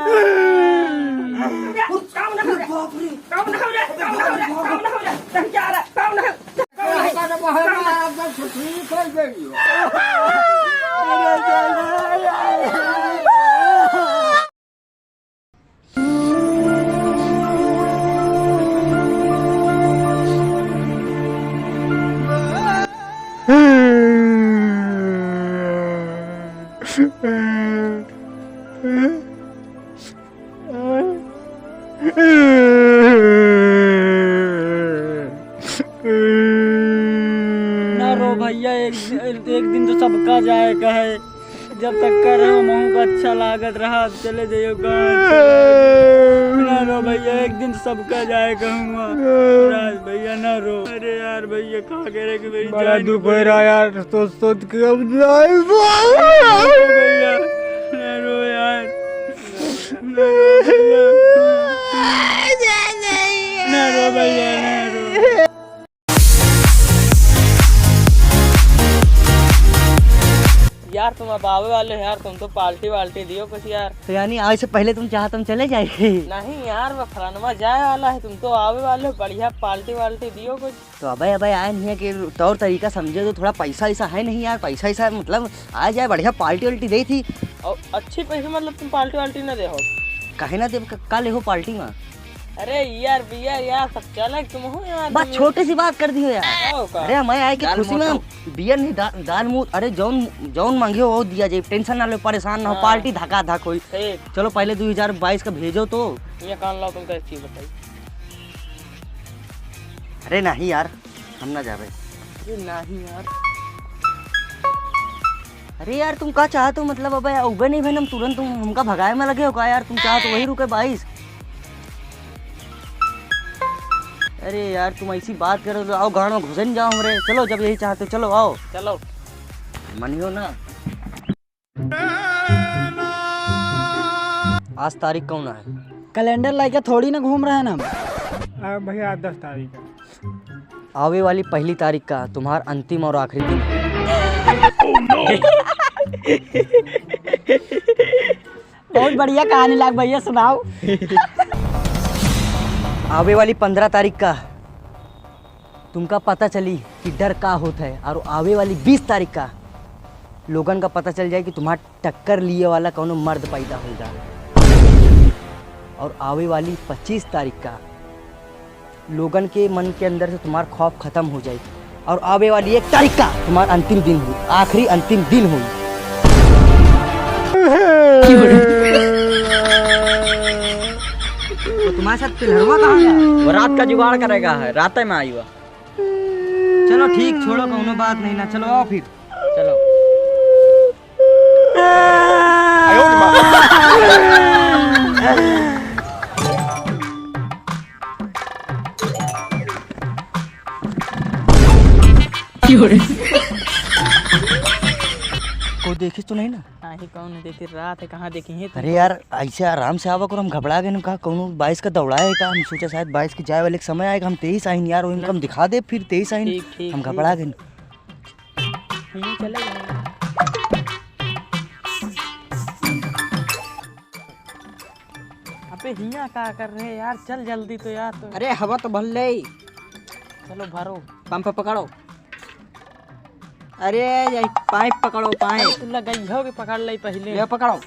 ना रो भैया, एक दिन तो सबका जाएगा है। जब तक कर रहा हूँ का अच्छा लागत रहा, चले जाइयो गाँव। ना रो भैया, एक दिन तो सबका जाएगा हूँ राज भैया, ना रो। अरे यार भैया कहा करे कि मेरी बड़ा दुख हो रहा यार, सोच सोच के अब भैया, ना रो यार, ना रो भैया, ना रो। यार तुम अब आवे वाले हो यार, तुम तो पार्टी वाल्टी दियो कुछ यार। तो यानी आज से पहले तुम चाहते हम चले जाए? नहीं यार, वो फलानवा जाए वाला है, तुम तो आवे वाले हो, बढ़िया पार्टी वाल्टी दियो कुछ। तो अबे आए नहीं है कि तौर तरीका समझे तो थोड़ा पैसा ऐसा है नहीं यार, पैसा ऐसा मतलब आ जाए, बढ़िया पार्टी वाल्टी दी थी। और अच्छी पैसे मतलब तुम पार्टी वाल्टी न दे हो? कहे ना दे, कल हो पार्टी में। अरे यार भैया यार, सब चले तुम हो यार, बात छोटी सी बात कर दी हो यार। अरे मैं आए कि खुशी में बियर नहीं दाल मुँह, अरे जौन मांगे हो वो दिया जाए, टेंशन ना लो, परेशान ना हो, पार्टी धका धक हुई। चलो पहले 2022 का भेजो तो ये कान लो, तुमको एक चीज बताई। अरे नहीं यार, हम ना जावे। नहीं यार, अरे यार तुम का चाहते हो मतलब? अब उगे नहीं भाई, हम तुरंत तुम हमका भगाए में लगे हो का यार? तुम चाहते वही रुके 22। अरे यार तुम ऐसी बात करो तो आओ गाँव में घुसन जाओ हमरे। चलो जब यही चाहते हो चलो आओ, चलो मनियो ना। आज तारीख कौन है? कैलेंडर लेके थोड़ी ना घूम रहे हैं हम। भैया 10 तारीख है। आवे वाली पहली तारीख का तुम्हारा अंतिम और आखिरी दिन। बहुत बढ़िया कहानी लाग भैया, सुनाओ। आवे वाली 15 तारीख का तुमका पता चली कि डर का होता है, और आवे वाली 20 तारीख का लोगन का पता चल जाए कि तुम्हारा टक्कर लिए वाला कौनो मर्द पैदा होगा। और आवे वाली 25 तारीख का लोगन के मन के अंदर से तुम्हारा खौफ खत्म हो जाए। और आवे वाली 1 तारीख का तुम्हारा अंतिम दिन हो, आखिरी अंतिम दिन हो। तो तुम्हारे साथ तिलहरवा कहाँ है? वो रात का जुगाड़ करेगा है, रात में आई हुआ। चलो ठीक, छोड़ो कौनो बात नहीं ना, चलो आओ फिर। चलो कोई देखी तो नहीं ना? नहीं, कौन देखी? रात है, कहाँ देखी है? अरे यार ऐसे आराम से आवा कर, हम घबरा गए। कहा कौनो 22 का दौड़ा है का, हम सोचा शायद 22 की जाए वाले समय आएगा। हम 23 आइन यार, वो इनका हम दिखा दे फिर 23 आइन, हम घबरा गए। चले गए। अबे हिया क्या कर रहे हैं यार, चल जल्दी तो यार। तो अरे हवा तो भल ले, चलो भरो, पंप पकड़ो। अरे यही पाइप पकड़ो, पाइप तू लगाई हो कि पकड़ ली पहले? ये पकड़ो।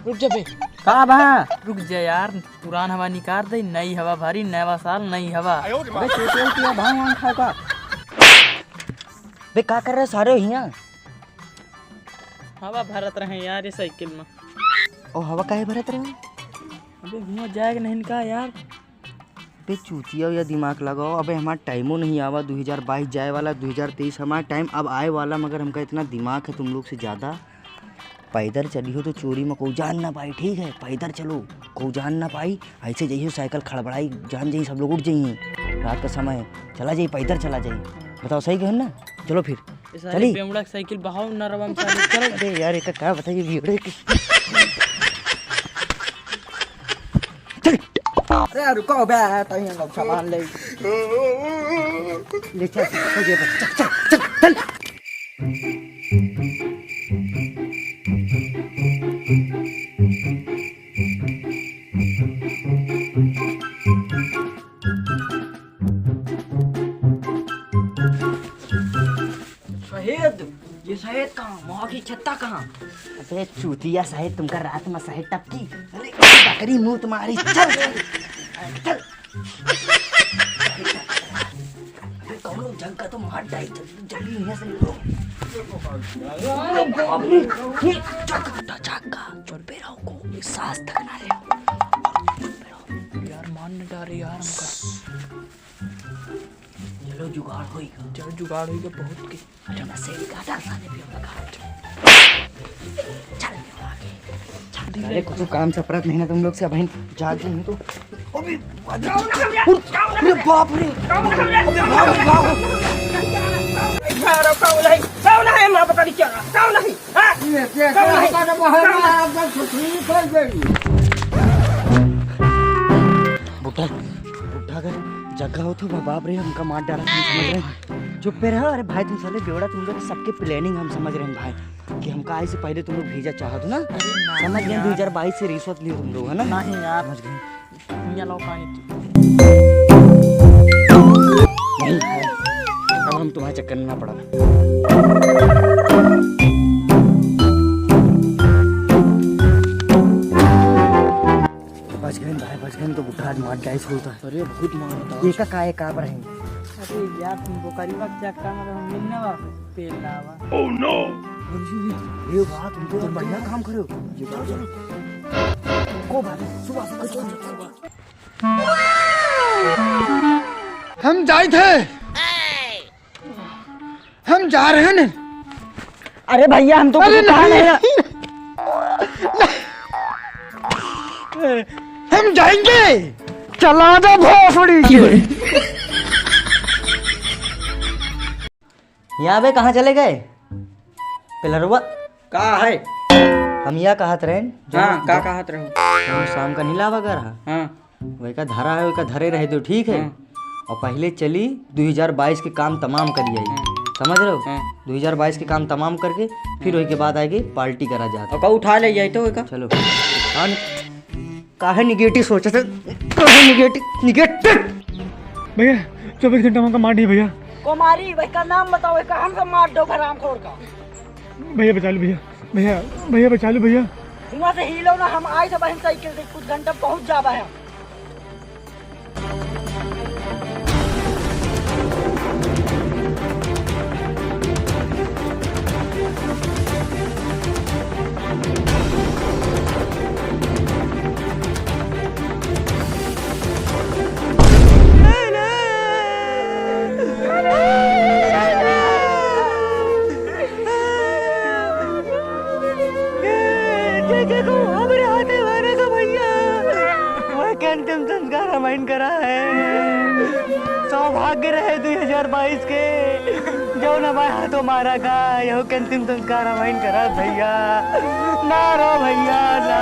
रुक जा बे, कहाँ बहा? रुक जा यार, पुरान हवा निकाल दे, नई हवा भरी, नया साल नई हवा। अबे चोटियों की भांग वांग खाओगा? बे क्या कर रहे सारे यहाँ? हवा भरत रहे यार ये साइकिल में। ओ हवा काहे भरत रहे? अबे हुआ जाएगा नहीं का यार? बे चूतिया या दिमाग लगाओ। अबे हमारा टाइमो नहीं आवा, 2022 जाए वाला, 2023 हमारा टाइम अब आए वाला, मगर हमका इतना दिमाग है तुम लोग से ज़्यादा। पैदल चली हो तो चोरी में कोई जान ना पाई, ठीक है? पैदल चलो, कोई जान ना पाई। ऐसे जाइए साइकिल खड़बड़ाई, जान जाइए, सब लोग उठ जाइए, रात का समय है, चला जाइए, पैदल चला जाइए। बताओ सही कहो ना? चलो फिर चलिए। बेमुड़ा साइकिल बहाओ नरवा में चलो। अरे यार एक क्या बताइए भीड़। अरे रुको बे, तो ये लोग सामान ले चल चल चल। छत्ता कहाँ? अबे चूतिया साहेब तुमका रात में साहेब टपकी। अरे बकरी मुंह तुम्हारी। चल चल। अबे कौनो जंग का तो मार डाई। जल्दी यहाँ से निकलो। अरे बाप रे, ये चक्का चल पे रहो को सांस तक ना ले। यार मारने डारे यार हमका। चलो जुगाड़ होएगा। चल जुगाड़ होगा बहुत के। अच्छा मैं सेरी का डर साने पे लगा। चल आगे। अरे कुछ काम से अपराध नहीं ना तुम लोग से बहन जाग नहीं तो। अबे अरे बाप रे। बुढ़ा बुढ़ा कर जगह हो तो बाप रे हमका मार डाला तुम समझ रहे हैं। चुप पे रहो। अरे भाई तुम साले बेवड़ा तुम लोग सबके प्लानिंग हम समझ रहे हैं भाई कि हमका आए से पहले तुम लोग भेजा चाहत हो ना। समझ गए 2022 से रिश्वत लिए तुम लोग है ना। नहीं यार समझ गए। मियाँ लौकानी नहीं है अब हम तुम्हारे चक्कर में ना पड़ा। बच गए भाई बच गए तो बुढ़ा आज मार गया होता है। अरे बहुत मारा था। ये का काय का रहेंगे। अरे यार तुमको करीबा चेक करना तो मिलने वाला पेल लावा। ये बात तुम तो बढ़िया काम करे हो। ये चलो चलो को बात सुबह सुबह चलो। हम जाए थे, हम जा रहे हैं ना। अरे भैया हम तो अरे कुछ कहा नहीं। हम जाएंगे। चला दो भोसड़ी के। यहाँ पे कहाँ चले गए पिलरवा? का है? हम यहाँ कहा रहे हाँ का कहत रहो? शाम का नीला वगैरह हाँ वही का धरा है वही का धरे रहे तो ठीक है। और पहले चली 2022 के काम तमाम करी आई। समझ रहे हो? 2022 के काम तमाम करके फिर वही के बाद आएगी पार्टी करा जाता। और का उठा ले जाए तो का? चलो हाँ काहे निगेटिव सोचा था। निगेटिव भैया 24 घंटा हमका मार नहीं भैया। कुमारी भाई का नाम बताओ का हम सब मार दो हराम खोर का। भैया बचा लो भैया। भैया भैया बचा लो भैया। वहाँ से हिलो ना हम आए थे बहन साइकिल से कुछ घंटा पहुँच जावा है। अंतिम संस्कार रामायण करा है। सौभाग्य रहे 2022 के जो न भाई हाथों मारा का यहो के अंतिम संस्कार रामायण करा भैया। ना रो भैया ना।